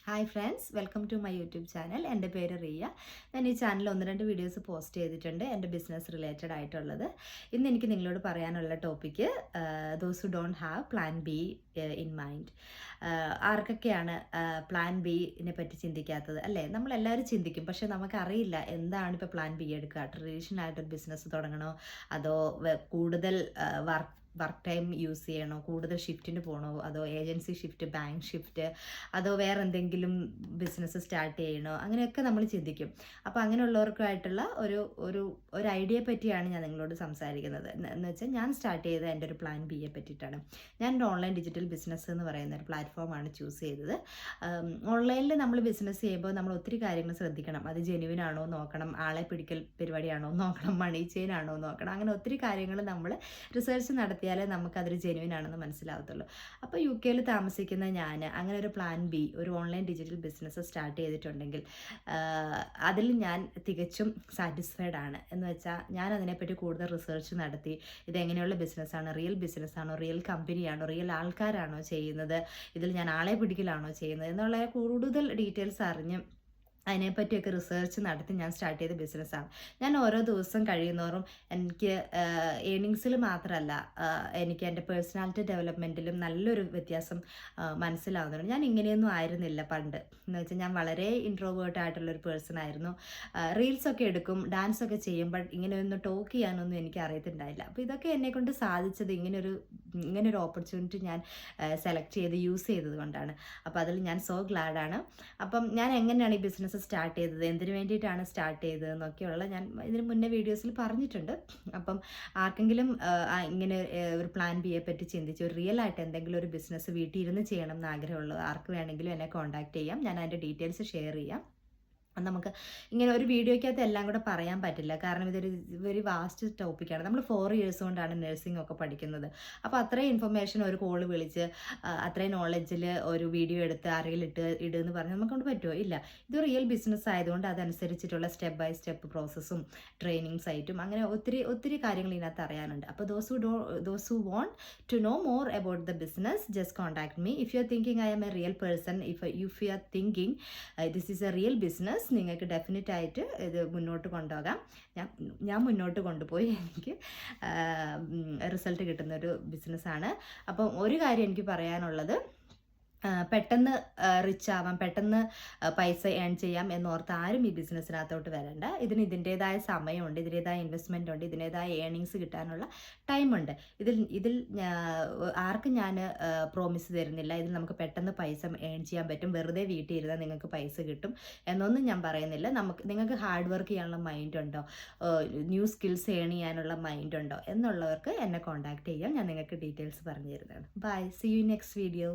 Hi friends, welcome to my YouTube channel. എൻ്റെ പേര് റിയ. ഞാൻ ഈ ചാനലിൽ 1-2 വീഡിയോസ് പോസ്റ്റ് ചെയ്തിട്ടുണ്ട് എൻ്റെ ബിസിനസ് റിലേറ്റഡ് ആയിട്ടുള്ളത്. ഇന്ന് എനിക്ക് നിങ്ങളോട് പറയാനുള്ള topic those who don't have plan B in mind. ആർക്കൊക്കെയാണ് പ്ലാൻ ബിനെ പറ്റി ചിന്തിക്കാത്തത് അല്ലേ? നമ്മളെല്ലാവരും ചിന്തിക്കും, പക്ഷേ നമുക്കറിയില്ല എന്താണ് ഇപ്പോൾ പ്ലാൻ ബി എടുക്കുക. ട്രഡീഷണൽ ആയിട്ടൊരു ബിസിനസ് തുടങ്ങണോ, അതോ കൂടുതൽ വർക്ക് ടൈം യൂസ് ചെയ്യണോ, കൂടുതൽ ഷിഫ്റ്റിന് പോകണോ, അതോ ഏജൻസി ഷിഫ്റ്റ്, ബാങ്ക് ഷിഫ്റ്റ്, അതോ വേറെ എന്തെങ്കിലും ബിസിനസ് സ്റ്റാർട്ട് ചെയ്യണോ, അങ്ങനെയൊക്കെ നമ്മൾ ചിന്തിക്കും. അപ്പോൾ അങ്ങനെയുള്ളവർക്കായിട്ടുള്ള ഒരു ഒരു ഒരു ഐഡിയയെ പറ്റിയാണ് ഞാൻ നിങ്ങളോട് സംസാരിക്കുന്നത്. എന്ന് വെച്ചാൽ ഞാൻ സ്റ്റാർട്ട് ചെയ്ത എൻ്റെ ഒരു പ്ലാൻ ബിയെ പറ്റിയിട്ടാണ്. ഞാൻ ഒരു ഓൺലൈൻ ഡിജിറ്റൽ ബിസിനസ് എന്ന് പറയുന്ന ഒരു പ്ലാറ്റ്ഫോമാണ് ചൂസ് ചെയ്തത്. ഓൺലൈനിൽ നമ്മൾ ബിസിനസ് ചെയ്യുമ്പോൾ നമ്മൾ ഒത്തിരി കാര്യങ്ങൾ ശ്രദ്ധിക്കണം. അത് ജെനുവിൻ ആണോ നോക്കണം, ആളെ പിടിക്കൽ പരിപാടിയാണോ നോക്കണം, മണി ചെയിൻ ആണോ നോക്കണം. അങ്ങനെ ഒത്തിരി കാര്യങ്ങൾ നമ്മൾ റിസർച്ച് നടത്തിയാലേ നമുക്കതൊരു ജെനുവിൻ ആണെന്ന് മനസ്സിലാവത്തുള്ളൂ. അപ്പോൾ UK താമസിക്കുന്ന ഞാൻ അങ്ങനെ ഒരു പ്ലാൻ ബി, ഒരു ഓൺലൈൻ ഡിജിറ്റൽ ബിസിനസ് സ്റ്റാർട്ട് ചെയ്തിട്ടുണ്ടെങ്കിൽ അതിൽ ഞാൻ തികച്ചും സാറ്റിസ്ഫൈഡ് ആണ്. എന്ന് വെച്ചാൽ ഞാൻ അതിനെപ്പറ്റി കൂടുതൽ റിസർച്ച് നടത്തി. ഇതെങ്ങനെയുള്ള ബിസിനസ്സാണ്, റിയൽ ബിസിനസ്സാണോ, റിയൽ കമ്പനിയാണോ, റിയൽ ആൾക്കാരാണോ ചെയ്യുന്നത്, ഇതിൽ ഞാൻ ആളെ പിടിക്കലാണോ ചെയ്യുന്നത് എന്നുള്ള കൂടുതൽ ഡീറ്റെയിൽസ് അറിഞ്ഞ് അതിനെപ്പറ്റിയൊക്കെ റിസർച്ച് നടത്തി ഞാൻ സ്റ്റാർട്ട് ചെയ്ത ബിസിനസ്സാണ്. ഞാൻ ഓരോ ദിവസം കഴിയുന്നോറും എനിക്ക് ഏണിങ്സിൽ മാത്രമല്ല, എനിക്ക് എൻ്റെ പേഴ്സണാലിറ്റി ഡെവലപ്മെൻറ്റിലും നല്ലൊരു വ്യത്യാസം മനസ്സിലാവുന്നുണ്ട്. ഞാൻ ഇങ്ങനെയൊന്നും ആയിരുന്നില്ല പണ്ട്. എന്ന് വെച്ചാൽ ഞാൻ വളരെ ഇൻട്രോവേർട്ട് ആയിട്ടുള്ളൊരു പേഴ്സൺ ആയിരുന്നു. റീൽസൊക്കെ എടുക്കും, ഡാൻസൊക്കെ ചെയ്യും, ബട്ട് ഇങ്ങനെയൊന്നും ടോക്ക് ചെയ്യാനൊന്നും എനിക്ക് അറിയത്തുണ്ടായില്ല. അപ്പോൾ ഇതൊക്കെ എന്നെക്കൊണ്ട് സാധിച്ചത് ഇങ്ങനൊരു ഓപ്പർച്യൂണിറ്റി ഞാൻ സെലക്ട് ചെയ്ത് യൂസ് ചെയ്തത് കൊണ്ടാണ്. അപ്പോൾ അതിൽ ഞാൻ സോ ഗ്ലാഡാണ്. അപ്പം ഞാൻ എങ്ങനെയാണ് ഈ ബിസിനസ് സ്റ്റാർട്ട് ചെയ്തത്, എന്തിനു വേണ്ടിയിട്ടാണ് സ്റ്റാർട്ട് ചെയ്തത് എന്നൊക്കെയുള്ള ഞാൻ ഇതിന് മുന്നേ വീഡിയോസിൽ പറഞ്ഞിട്ടുണ്ട്. അപ്പം ആർക്കെങ്കിലും ഇങ്ങനെ ഒരു പ്ലാൻ ബിയെ പറ്റി ചിന്തിച്ച് ഒരു റിയൽ ആയിട്ട് എന്തെങ്കിലും ഒരു ബിസിനസ് വീട്ടിൽ ഇരുന്ന് ചെയ്യണം എന്ന് ആഗ്രഹമുള്ളത് ആർക്ക് വേണമെങ്കിലും എന്നെ കോൺടാക്ട് ചെയ്യാം. ഞാൻ അതിൻ്റെ ഡീറ്റെയിൽസ് ഷെയർ ചെയ്യാം. നമുക്ക് ഇങ്ങനെ ഒരു വീഡിയോയ്ക്കകത്ത് എല്ലാം കൂടെ പറയാൻ പറ്റില്ല, കാരണം ഇതൊരു വെരി വാസ്റ്റ് ടോപ്പിക്കാണ്. നമ്മൾ 4 years കൊണ്ടാണ് നഴ്സിംഗ് ഒക്കെ പഠിക്കുന്നത്. അപ്പോൾ അത്രയും ഇൻഫർമേഷൻ ഒരു കോള് വിളിച്ച് അത്രയും നോളജിൽ ഒരു വീഡിയോ എടുത്ത് ആരെങ്കിലും ഇടുമെന്ന് പറഞ്ഞാൽ നമുക്കൊണ്ട് പറ്റുമോ? ഇല്ല. ഇത് റിയൽ ബിസിനസ് ആയതുകൊണ്ട് അതനുസരിച്ചിട്ടുള്ള സ്റ്റെപ്പ് ബൈ സ്റ്റെപ്പ് പ്രോസസ്സും ട്രെയിനിങ് സൈറ്റും അങ്ങനെ ഒത്തിരി കാര്യങ്ങൾ ഇതിനകത്ത് അറിയാനുണ്ട്. അപ്പോൾ those who want to know more about the business, just contact me. If you are thinking I am a real person, if you are thinking this is a real business, നിങ്ങൾക്ക് definite ആയിട്ട് ഇത് മുന്നോട്ട് കൊണ്ടുപോകാം. ഞാൻ മുന്നോട്ട് കൊണ്ടുപോയി എനിക്ക് result കിട്ടുന്നൊരു ബിസിനസ്സാണ്. അപ്പം ഒരു കാര്യം എനിക്ക് പറയാനുള്ളത്, പെട്ടെന്ന് റിച്ച് ആവാം, പെട്ടെന്ന് പൈസ ഏൺ ചെയ്യാം എന്നോർത്ത് ആരും ഈ ബിസിനസ്സിനകത്തോട്ട് വരണ്ട. ഇതിൻ്റേതായ സമയമുണ്ട്, ഇതിൻ്റേതായ ഇൻവെസ്റ്റ്മെൻ്റ് ഉണ്ട്, ഇതിൻ്റേതായ ഏണിങ്സ് കിട്ടാനുള്ള ടൈമുണ്ട്. ഇതിൽ ആർക്കും ഞാൻ പ്രോമിസ് തരുന്നില്ല ഇതിൽ നമുക്ക് പെട്ടെന്ന് പൈസ ഏൺ ചെയ്യാൻ പറ്റും, വെറുതെ വീട്ടിൽ ഇരുന്നാൽ നിങ്ങൾക്ക് പൈസ കിട്ടും എന്നൊന്നും ഞാൻ പറയുന്നില്ല. നിങ്ങൾക്ക് ഹാർഡ് വർക്ക് ചെയ്യാനുള്ള മൈൻഡ് ഉണ്ടോ, ന്യൂ സ്കിൽസ് ഏൺ ചെയ്യാനുള്ള മൈൻഡ് ഉണ്ടോ എന്നുള്ളവർക്ക് എന്നെ കോൺടാക്ട് ചെയ്യാം. ഞാൻ നിങ്ങൾക്ക് ഡീറ്റെയിൽസ് പറഞ്ഞു തരുന്നതാണ്. Bye, see you next video.